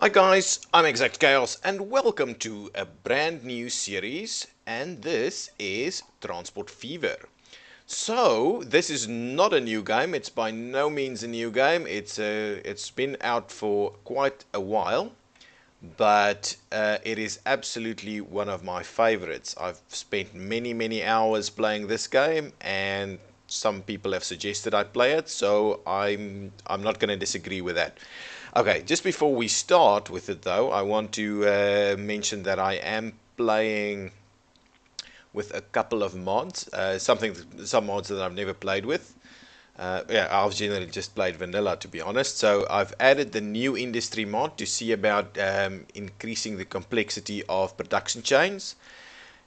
Hi guys, I'm ExactChaos and welcome to a brand new series, and this is Transport Fever. So this is not a new game. It's by no means a new game. It's been out for quite a while, but it is absolutely one of my favorites. I've spent many hours playing this game, and some people have suggested I play it, so I'm not going to disagree with that. Okay, just before we start with it though, I want to mention that I am playing with a couple of mods, some mods that I've never played with. Yeah, I've generally just played vanilla, to be honest. So I've added the new industry mod to see about increasing the complexity of production chains.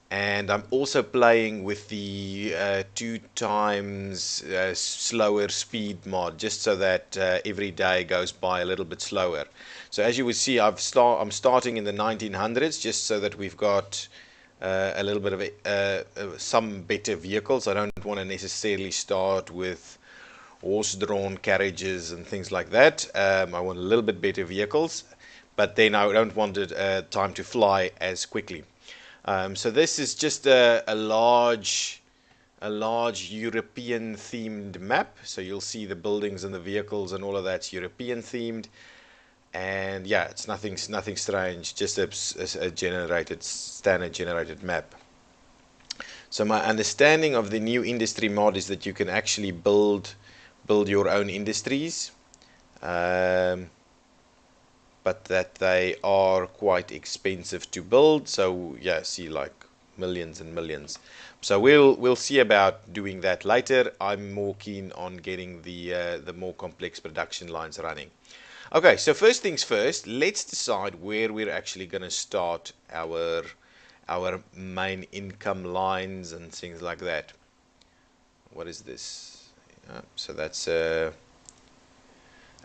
And I'm also playing with the 2 times slower speed mod, just so that every day goes by a little bit slower. So as you will see, I'm starting in the 1900s, just so that we've got a little bit of some better vehicles. I don't want to necessarily start with horse-drawn carriages and things like that. I want a little bit better vehicles, but then I don't want it time to fly as quickly. So this is just a large European themed map. So you'll see the buildings and the vehicles and all of that's European themed. And yeah, it's nothing strange, just a standard generated map. So my understanding of the new industry mod is that you can actually build your own industries. But that they are quite expensive to build. So yeah, see, like millions and millions. So we'll see about doing that later. I'm more keen on getting the more complex production lines running. Okay, so first things first, let's decide where we're actually going to start our main income lines and things like that. What is this? So that's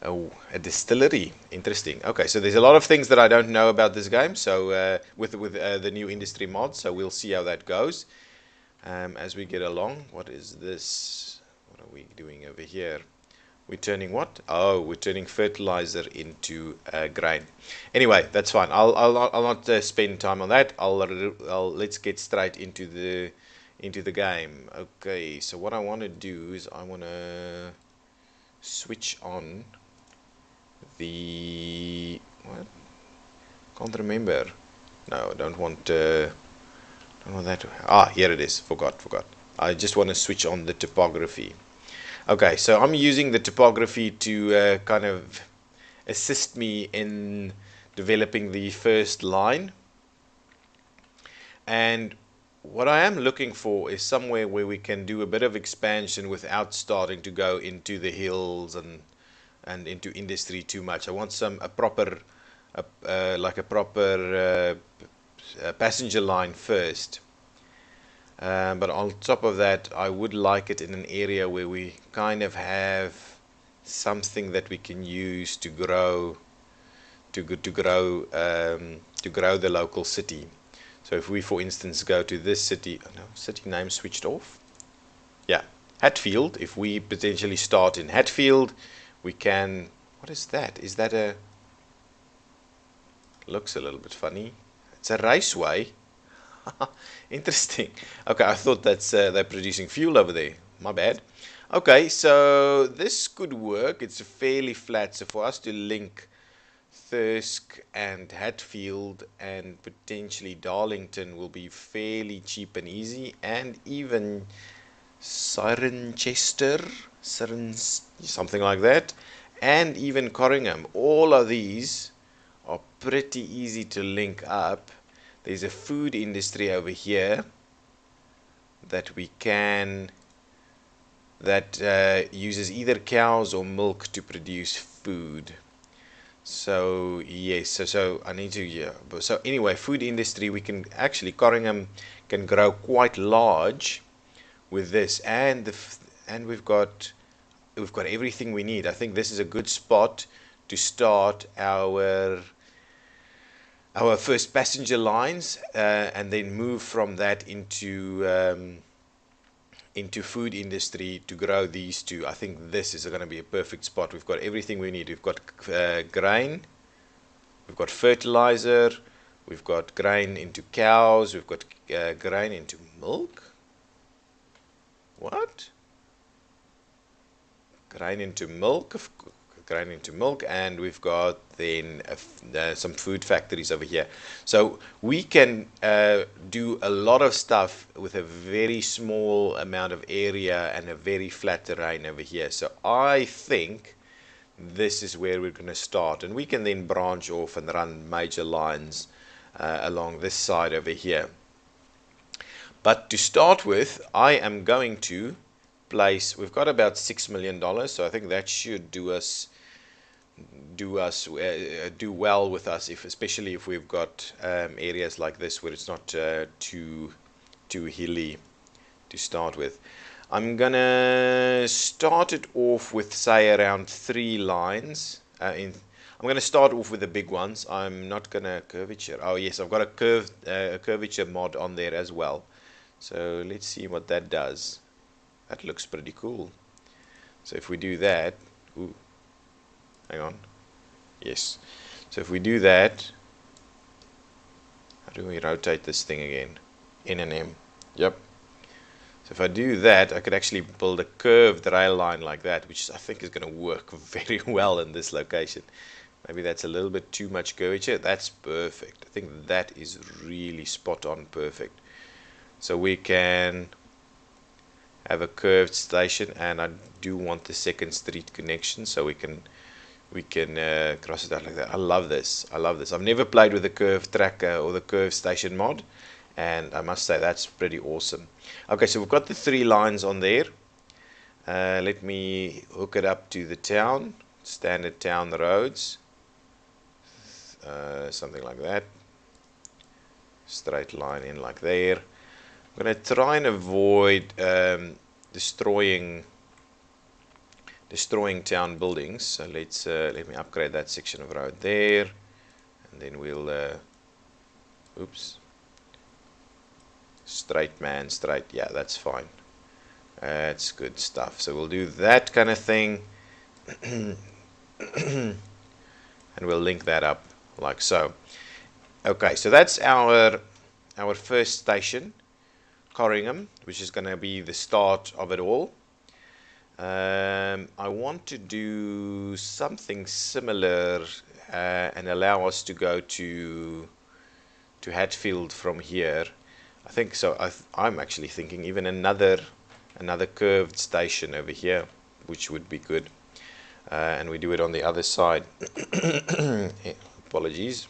Oh, a distillery. Interesting. Okay, so there's a lot of things that I don't know about this game. So with the new industry mod, so we'll see how that goes as we get along. What is this? What are we doing over here? We're turning what? Oh, we're turning fertilizer into grain. Anyway, that's fine. I'll not spend time on that. Let's get straight into the game. Okay, so what I want to do is I want to switch on the what? Can't remember. No, I don't want that. Here it is. Forgot. I just want to switch on the topography. Okay, so I'm using the topography to kind of assist me in developing the first line. And what I am looking for is somewhere where we can do a bit of expansion without starting to go into the hills and into industry too much. I want a proper passenger line first. But on top of that, I would like it in an area where we kind of have something that we can use to grow the local city. So if we, for instance, go to this city, oh no, city name switched off. Yeah, Hatfield. If we potentially start in Hatfield, we can. What is that? Is that a? Looks a little bit funny. It's a raceway. Interesting. Okay, I thought they're producing fuel over there. My bad. Okay, so this could work. It's fairly flat. So for us to link Thirsk and Hatfield and potentially Darlington will be fairly cheap and easy, and even Cirencester, something like that, and even Corringham. All of these are pretty easy to link up. There's a food industry over here that we can that uses either cows or milk to produce food. So yes, so I need to, yeah. So anyway, food industry, we can actually, Corringham can grow quite large with this, and we've got everything we need. I think this is a good spot to start our first passenger lines, and then move from that into food industry to grow these two. I think this is going to be a perfect spot. We've got everything we need. We've got grain, We've got fertilizer. We've got grain into cows. We've got grain into milk. What? Grain into milk. Grain into milk, and we've got then some food factories over here. So we can do a lot of stuff with a very small amount of area and a very flat terrain over here. So I think this is where we're going to start, and we can then branch off and run major lines along this side over here. But to start with, I am going to place, we've got about $6 million, so I think that should do well with us, especially if we've got areas like this where it's not too hilly to start with. I'm gonna start it off with, say, around 3 lines. I'm gonna start off with the big ones. I'm not gonna curvature. Oh yes, I've got a curvature mod on there as well. So let's see what that does. That looks pretty cool. So if we do that, ooh, hang on. Yes. So if we do that, how do we rotate this thing again? N and M. Yep. So if I do that, I could actually build a curved rail line like that, which I think is going to work very well in this location. Maybe that's a little bit too much curvature. That's perfect. I think that is really spot on perfect. So we can have a curved station, and I do want the second street connection, so we can cross it out like that. I love this. I love this. I've never played with the curved tracker or the curved station mod, and I must say that's pretty awesome. Okay, so we've got the 3 lines on there. Let me hook it up to the town, standard town roads, something like that. Straight line in like there. I'm going to try and avoid destroying town buildings. So let me upgrade that section of road there, and then we'll oops, straight, man, straight. Yeah, that's fine. That's good stuff. So we'll do that kind of thing, and we'll link that up like so. Okay, so that's our first station, Corringham, which is going to be the start of it all. I want to do something similar and allow us to go to Hatfield from here. I think so. I'm actually thinking even another curved station over here, which would be good. And we do it on the other side. Apologies.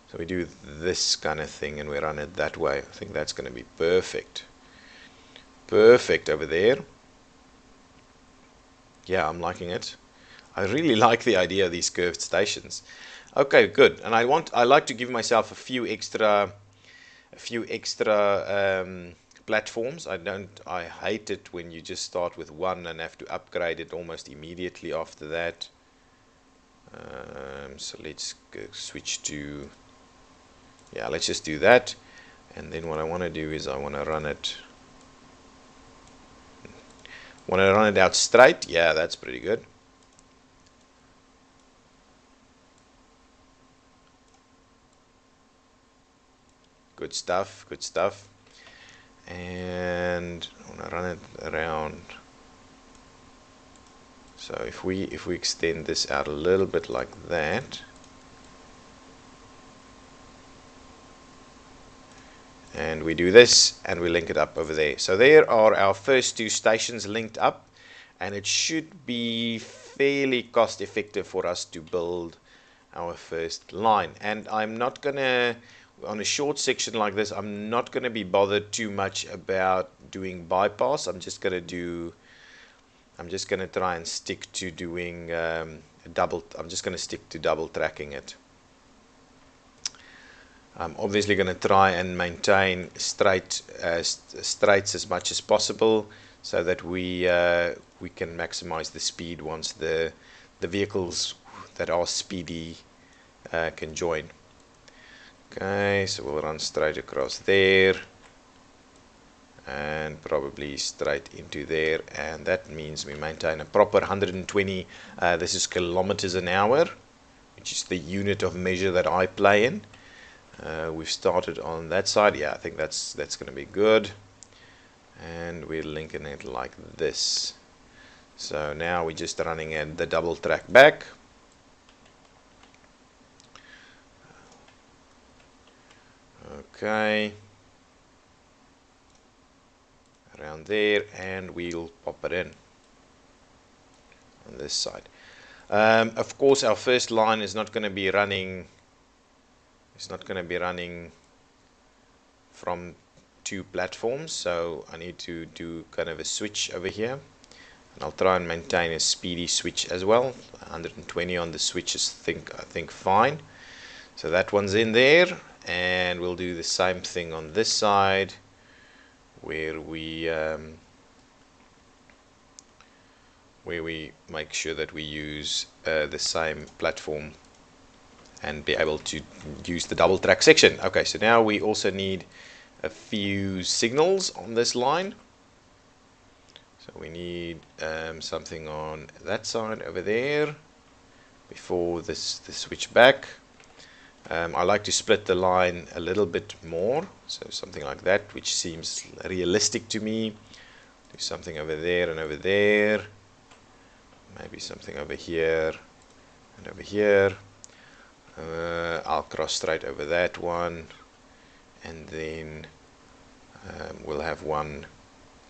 So we do this kind of thing and we run it that way. I think that's going to be perfect. Perfect over there. Yeah, I'm liking it. I really like the idea of these curved stations. Okay, good. And I like to give myself a few extra platforms. I hate it when you just start with one and have to upgrade it almost immediately after that. So let's switch to, yeah, let's just do that. And then what I want to do is I want to run it out straight. Yeah, that's pretty good. Good stuff, good stuff. And I want to run it around. So if we extend this out a little bit like that, and we do this and we link it up over there. So there are our first 2 stations linked up, and it should be fairly cost effective for us to build our first line. And I'm not gonna, on a short section like this, I'm not gonna be bothered too much about doing bypass. I'm just gonna try and stick to doing I'm just gonna stick to double tracking it. I'm obviously going to try and maintain straights as much as possible, so that we can maximize the speed once the vehicles that are speedy can join. Okay, so we'll run straight across there and probably straight into there, and that means we maintain a proper 120 this is kilometers an hour. which is the unit of measure that I play in. We've started on that side. Yeah, I think that's going to be good. And we're linking it like this. So now we're just running the double track back. Okay. Around there, and we'll pop it in on this side. Of course, our first line is not going to be running. It's not going to be running from two platforms, so I need to do kind of a switch over here, and I'll try and maintain a speedy switch as well. 120 on the switch is I think fine. So that one's in there, and we'll do the same thing on this side, where we make sure that we use the same platform and be able to use the double track section. Okay, so now we also need a few signals on this line. So we need something on that side over there before the switch back. I like to split the line a little bit more, so something like that, which seems realistic to me. Do something over there and over there. Maybe something over here and over here. I'll cross straight over that one, and then we'll have one,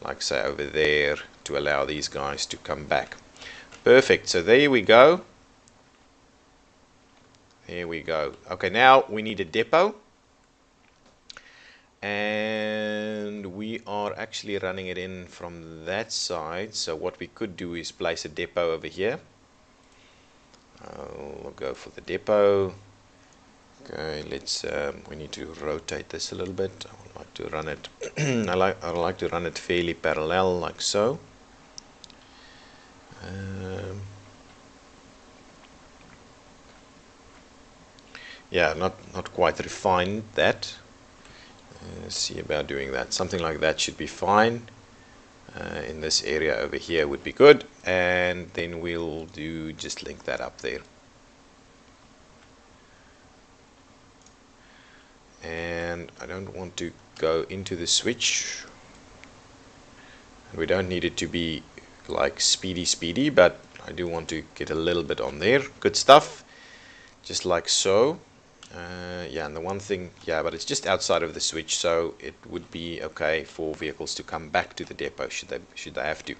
like say, over there to allow these guys to come back. Perfect. So there we go. Here we go. Okay, now we need a depot, and we are actually running it in from that side. So what we could do is place a depot over here. I'll go for the depot. Okay, let's we need to rotate this a little bit. I would like to run it I like to run it fairly parallel, like so. Yeah, not quite refined that. See about doing that. Something like that should be fine. In this area over here would be good, and then we'll just link that up there. And I don't want to go into the switch, and we don't need it to be like speedy, but I do want to get a little bit on there. Good stuff, just like so. Yeah, and the one thing, yeah, but it's just outside of the switch, so it would be okay for vehicles to come back to the depot should they have to.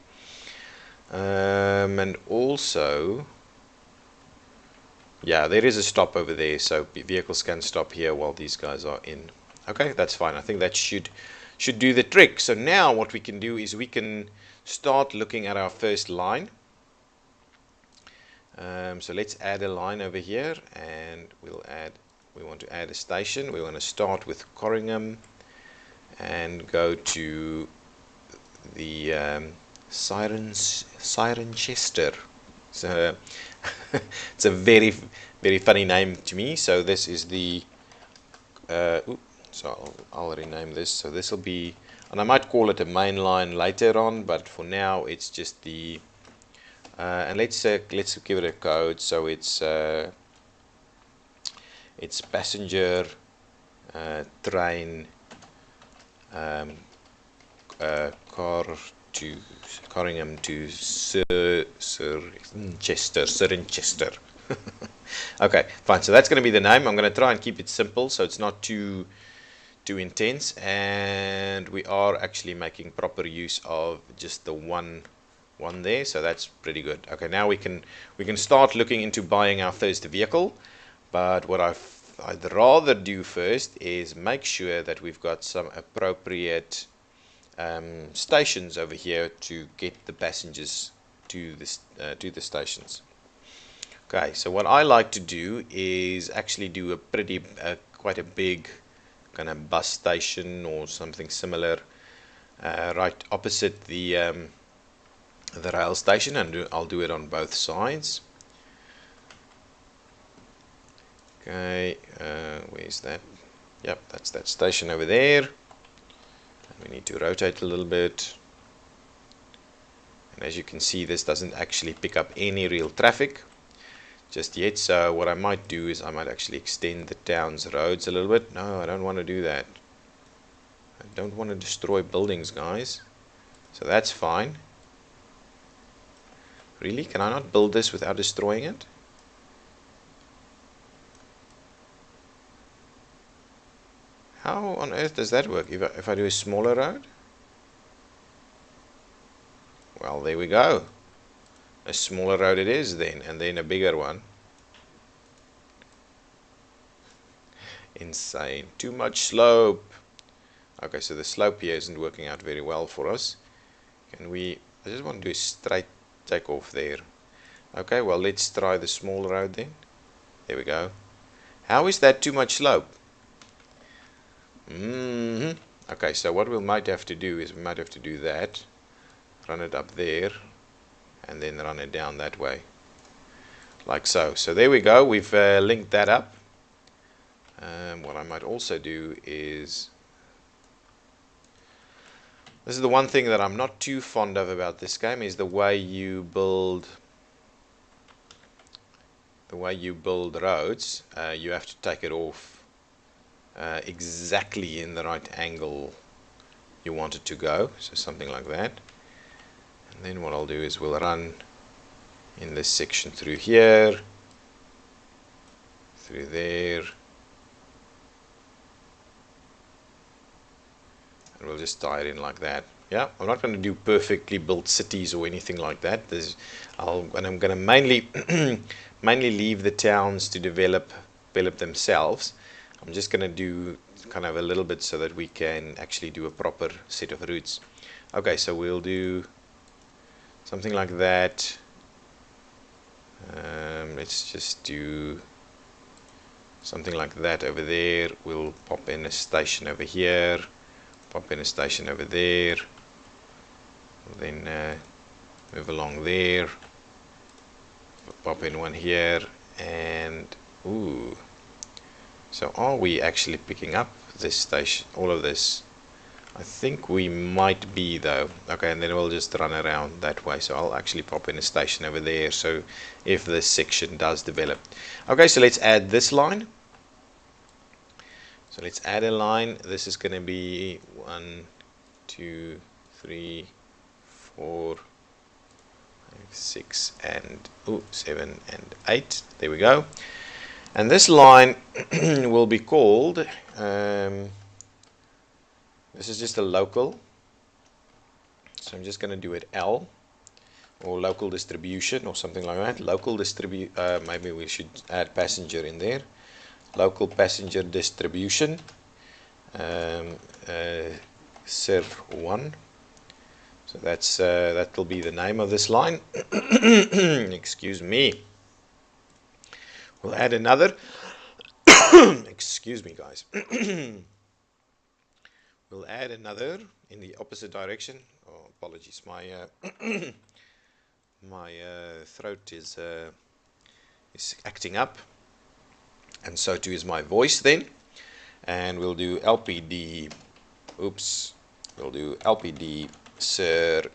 And also, yeah, there is a stop over there, so vehicles can stop here while these guys are in. Okay, that's fine. I think that should do the trick. So now what we can do is we can start looking at our first line. So let's add a line over here, and we want to add a station. We want to start with Corringham and go to the Cirencester. So it's a very funny name to me. So this is the so I'll rename this. So this will be, and I might call it a main line later on, but for now it's just the and let's give it a code. So it's passenger train car to Corringham to Cirencester. Okay, fine. So that's going to be the name. I'm going to try and keep it simple, so it's not too intense, and we are actually making proper use of just the one there, so that's pretty good. Okay, now we can start looking into buying our first vehicle, but what I'd rather do first is make sure that we've got some appropriate stations over here to get the passengers to the stations. Okay, so what I like to do is actually do quite a big kind of bus station or something similar right opposite the rail station, and I'll do it on both sides. Okay, where's that? Yep, that's that station over there. And we need to rotate a little bit. And as you can see, this doesn't actually pick up any real traffic. just yet. So what I might do is I might actually extend the town's roads a little bit. No, I don't want to do that. I don't want to destroy buildings, guys. So that's fine. Really? Can I not build this without destroying it? How on earth does that work? If I do a smaller road? Well, there we go. A smaller road it is then, and then a bigger one. Insane. Too much slope. Okay, so the slope here isn't working out very well for us. Can we... I just want to do a straight takeoff there. Okay, well, let's try the small road then. There we go. How is that too much slope? Okay, so what we might have to do is we might have to do that. Run it up there. And then run it down that way. Like so. So there we go. We've linked that up. What I might also do is... This is the one thing that I'm not too fond of about this game, is the way you build roads. You have to take it off exactly in the right angle you want it to go, so something like that. And then what I'll do is we'll run in this section through here, through there, and we'll just tie it in like that. Yeah, I'm not going to do perfectly built cities or anything like that. And I'm going to mainly mainly leave the towns to develop themselves. I'm just going to do kind of a little bit so that we can actually do a proper set of routes. Okay, so we'll do something like that. Let's just do something like that over there. We'll pop in a station over here. Pop in a station over there, then move along there, pop in one here, and ooh, so are we actually picking up this station, all of this? I think we might be though. Okay, and then we'll just run around that way. So I'll actually pop in a station over there, so if this section does develop. Okay, so let's add this line. So let's add a line. This is going to be 1, 2, 3, 4, 5, 6, and 7 and 8. There we go. And this line will be called, this is just a local. So I'm just going to do it L, or local distribution, or something like that. Local distribute. Maybe we should add passenger in there. Local passenger distribution, Sir 1. So that's that will be the name of this line. Excuse me. We'll add another. Excuse me, guys. We'll add another in the opposite direction. Oh, apologies, my my throat is acting up. And so too is my voice then. And we'll do LPD. Oops. We'll do LPD Sir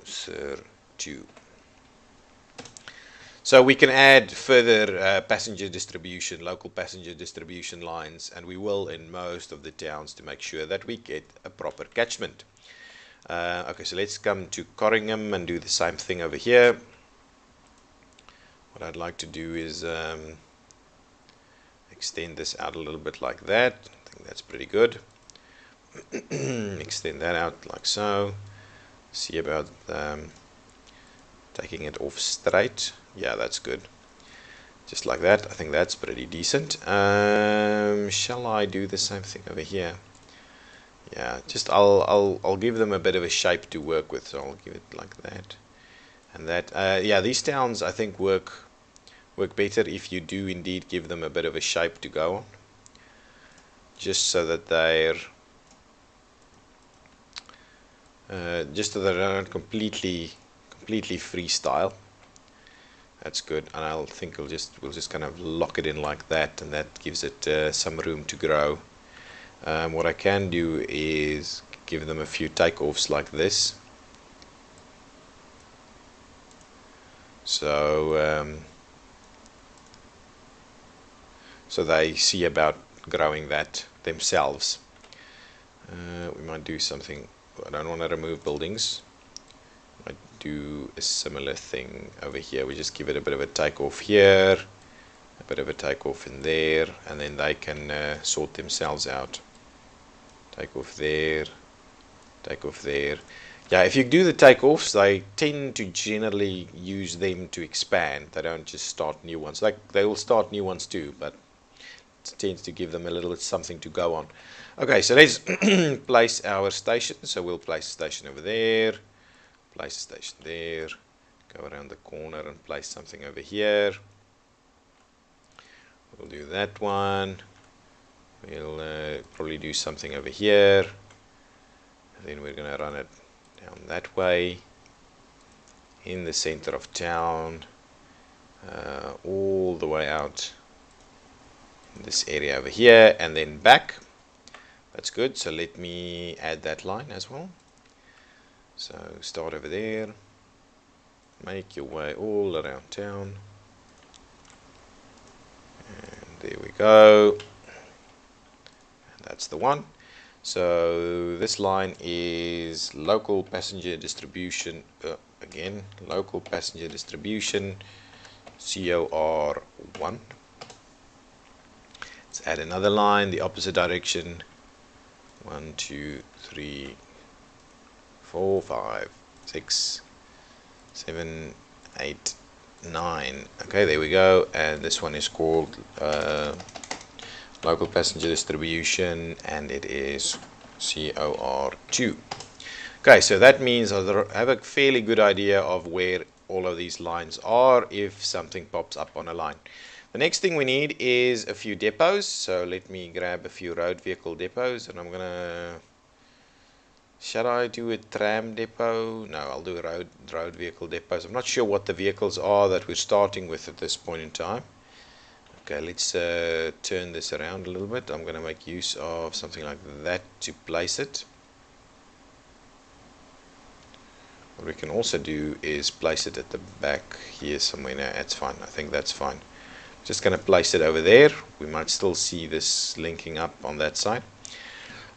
Sir 2. So we can add further passenger distribution, local passenger distribution lines, and we will in most of the towns to make sure that we get a proper catchment. Okay, so let's come to Corringham and do the same thing over here. What I'd like to do is extend this out a little bit like that. I think that's pretty good. Extend that out like so. See about taking it off straight. Yeah, that's good. Just like that. I think that's pretty decent. Shall I do the same thing over here? Yeah, just I'll give them a bit of a shape to work with. So I'll give it like that. And that, yeah, these towns I think work better if you do indeed give them a bit of a shape to go on, just so that they're not completely freestyle. That's good, and I think we'll just kind of lock it in like that, and that gives it some room to grow. What I can do is give them a few takeoffs like this. So so they see about growing that themselves. We might do something. I don't want to remove buildings. Might do a similar thing over here. We just give it a bit of a takeoff here, a bit of a takeoff in there, and then they can sort themselves out. Takeoff there, takeoff there. Yeah, if you do the takeoffs, they tend to generally use them to expand. They don't just start new ones. Like, they will start new ones too, but it tends to give them a little something to go on. Okay, so let's place our station. So we'll place a station over there, place a station there, go around the corner and place something over here. We'll do that one. We'll probably do something over here. And then we're going to run it down that way, in the center of town, all the way out in this area over here, and then back. That's good. So let me add that line as well. So start over there, make your way all around town, and there we go. And that's the one. So this line is local passenger distribution, again, local passenger distribution, COR1. Let's add another line, the opposite direction. 1, 2, 3, 4, 5, 6, 7, 8, 9. Okay, there we go. And this one is called local passenger distribution, and it is COR2. Okay, so that means I have a fairly good idea of where all of these lines are if something pops up on a line. The next thing we need is a few depots. So let me grab a few road vehicle depots, and I'm gonna, shall I do a tram depot? No, I'll do a road vehicle depots. I'm not sure what the vehicles are that we're starting with at this point in time. Okay, let's turn this around a little bit. I'm going to make use of something like that to place it. What we can also do is place it at the back here somewhere. No, that's fine. I think that's fine. Just going to place it over there. We might still see this linking up on that side.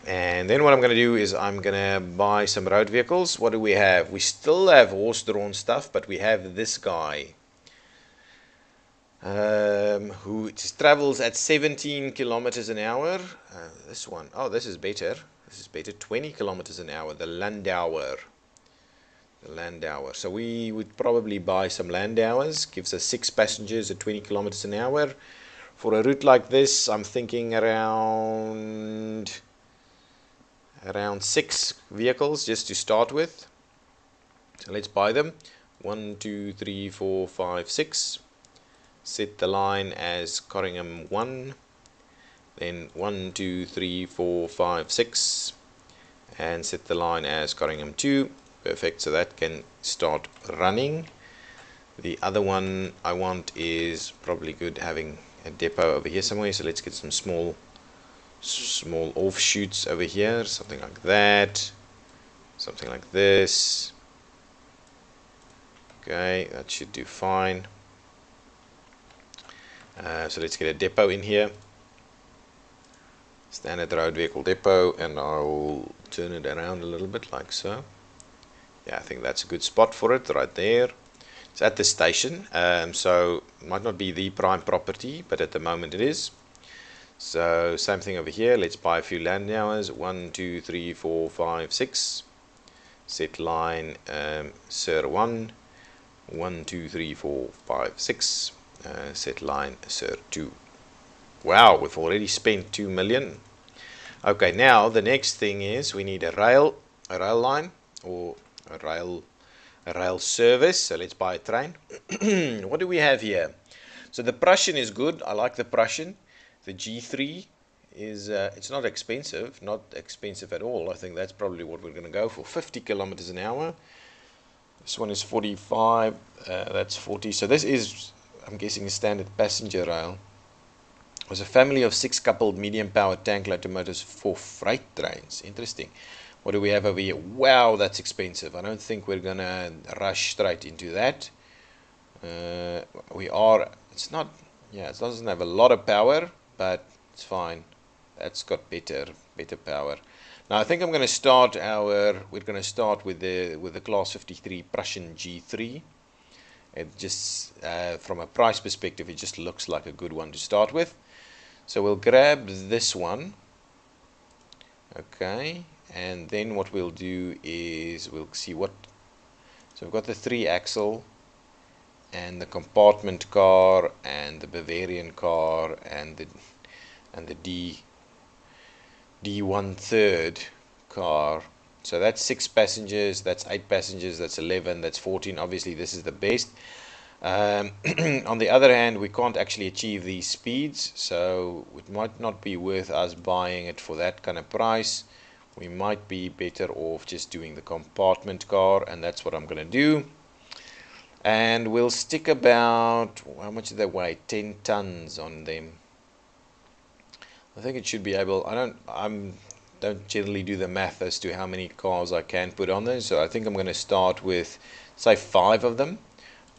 And then what I'm going to do is I'm going to buy some road vehicles. What do we have? We still have horse-drawn stuff, but we have this guy. Who travels at 17 kilometers an hour. This one, oh, this is better. This is better. 20 kilometers an hour. The Landauer. The Landauer. So we would probably buy some Landauers. Gives us 6 passengers at 20 kilometers an hour. For a route like this, I'm thinking around 6 vehicles just to start with. So let's buy them. 1, 2, 3, 4, 5, 6. Set the line as Corringham 1, then 1, 2, 3, 4, 5, 6, and set the line as Corringham 2. Perfect, so that can start running. The other one I want is probably good having a depot over here somewhere, so let's get some small offshoots over here, something like that, something like this. Okay, that should do fine. So let's get a depot in here, standard road vehicle depot, and I'll turn it around a little bit like so. Yeah, I think that's a good spot for it right there. It's at the station, so it might not be the prime property, but at the moment it is. So same thing over here. Let's buy a few Landauers. 1, 2, 3, 4, 5, 6. Set line Sir 1. 1, 2, 3, 4, 5, 6. Set line Sir 2. Wow, we've already spent 2 million. Okay, now the next thing is we need a rail line, or a rail service. So let's buy a train. What do we have here? So the Prussian is good. I like the Prussian. The G3 is it's not expensive at all. I think that's probably what we're going to go for. 50 kilometers an hour. This one is 45. That's 40. So this is, I'm guessing, a standard passenger rail. It was a family of 6 coupled medium powered tank locomotives for freight trains. Interesting. What do we have over here? Wow, that's expensive. I don't think we're gonna rush straight into that. we are, it's not, yeah, it doesn't have a lot of power, but it's fine. That's got better power. Now I think I'm going to start we're going to start with the class 53 Prussian G3. It just, from a price perspective, it just looks like a good one to start with. So we'll grab this one. Okay, and then what we'll do is we'll see what, so we've got the 3-axle and the compartment car and the Bavarian car and the D1/3 car. So that's 6 passengers, that's 8 passengers, that's 11, that's 14. Obviously this is the best. On the other hand, we can't actually achieve these speeds, so it might not be worth us buying it for that kind of price. We might be better off just doing the compartment car, and that's what I'm going to do. And we'll stick about, how much do they weigh? 10 tons on them. I think it should be able, don't generally do the math as to how many cars I can put on there, so I think I'm going to start with, say, 5 of them.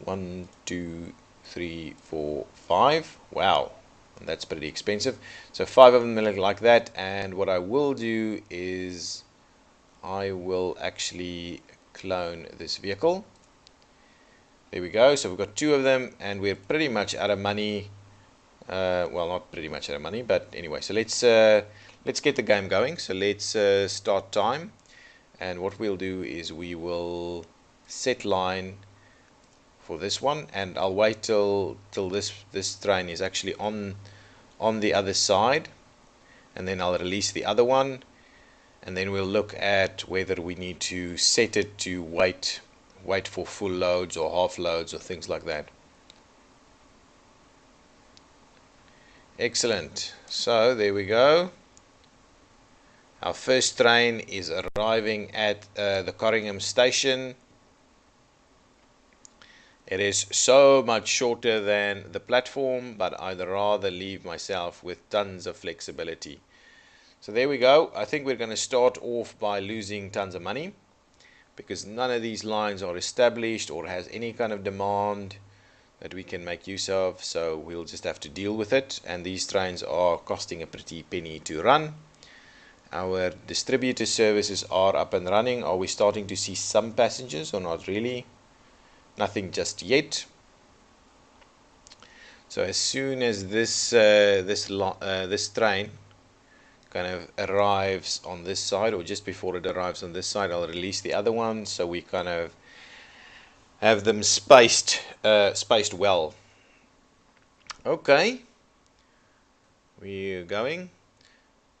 1, 2, 3, 4, 5. Wow, that's pretty expensive. So 5 of them look like that, and what I will do is I will actually clone this vehicle. There we go. So we've got 2 of them, and we're pretty much out of money. Well, not pretty much out of money, but anyway. So let's get the game going. So let's start time, and what we'll do is we will set line for this one, and I'll wait till this train is actually on the other side, and then I'll release the other one, and then we'll look at whether we need to set it to wait for full loads or half loads or things like that. Excellent. So there we go. Our first train is arriving at the Corringham station. It is so much shorter than the platform, but I'd rather leave myself with tons of flexibility. So there we go. I think we're going to start off by losing tons of money, because none of these lines are established or has any kind of demand that we can make use of, so we'll just have to deal with it. And these trains are costing a pretty penny to run. Our distributor services are up and running. Are we starting to see some passengers or not really? Nothing just yet. So as soon as this train kind of arrives on this side, or just before it arrives on this side, I'll release the other one, so we kind of have them spaced well. Okay, we're going.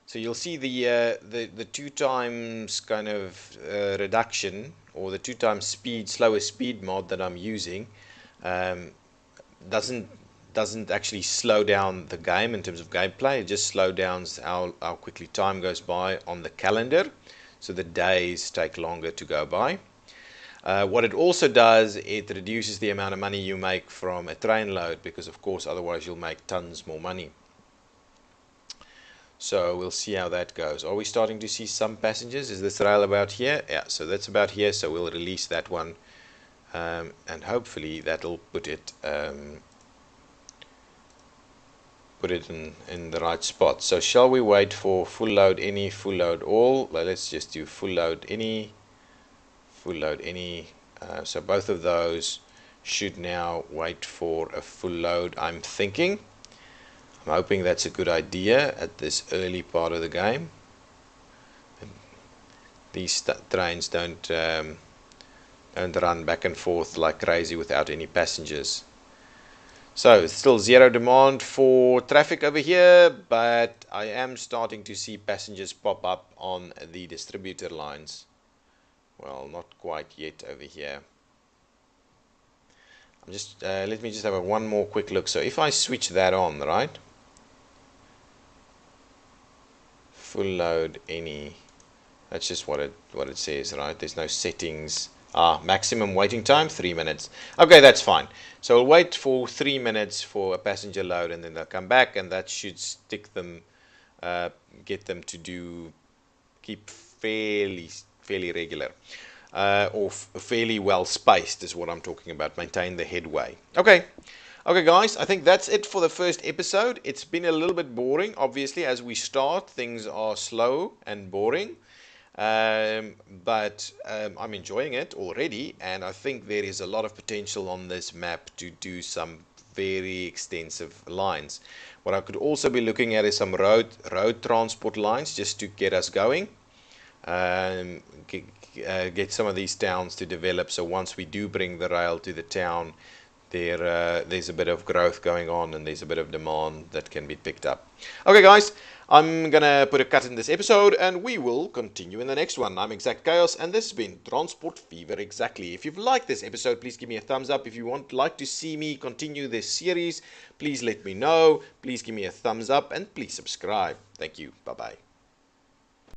So you'll see the 2 times kind of reduction, or the 2 times speed, slower speed mod that I'm using, doesn't actually slow down the game in terms of gameplay. It just slows down how quickly time goes by on the calendar, so the days take longer to go by. What it also does, it reduces the amount of money you make from a train load, because of course otherwise you'll make tons more money. So we'll see how that goes. Are we starting to see some passengers? Is this rail about here? Yeah, so that's about here, so we'll release that one, and hopefully that'll put it in the right spot. So shall we wait for full load any, full load all? Well, let's just do full load any, full load any. So both of those should now wait for a full load, I'm thinking. I'm hoping that's a good idea at this early part of the game. These trains don't run back and forth like crazy without any passengers. So it's still zero demand for traffic over here, but I am starting to see passengers pop up on the distributor lines. Well, not quite yet over here. I'm just let me just have one more quick look. So if I switch that on, right? Full load any. That's just what it says, right? There's no settings. Maximum waiting time 3 minutes. Okay, that's fine. So we'll wait for 3 minutes for a passenger load, and then they'll come back, and that should stick them, get them to keep fairly regular. or fairly well spaced is what I'm talking about. Maintain the headway. Okay. Okay, guys, I think that's it for the first episode. It's been a little bit boring. Obviously, as we start, things are slow and boring. But I'm enjoying it already, and I think there is a lot of potential on this map to do some very extensive lines. What I could also be looking at is some road transport lines just to get us going. Um, get some of these towns to develop. So once we do bring the rail to the town, there's a bit of growth going on and there's a bit of demand that can be picked up. Okay, guys, I'm gonna put a cut in this episode and we will continue in the next one. I'm ExactChaos and this has been Transport Fever Exactly. If you've liked this episode, please give me a thumbs up. If you like to see me continue this series, please let me know. Please give me a thumbs up and please subscribe. Thank you. Bye bye.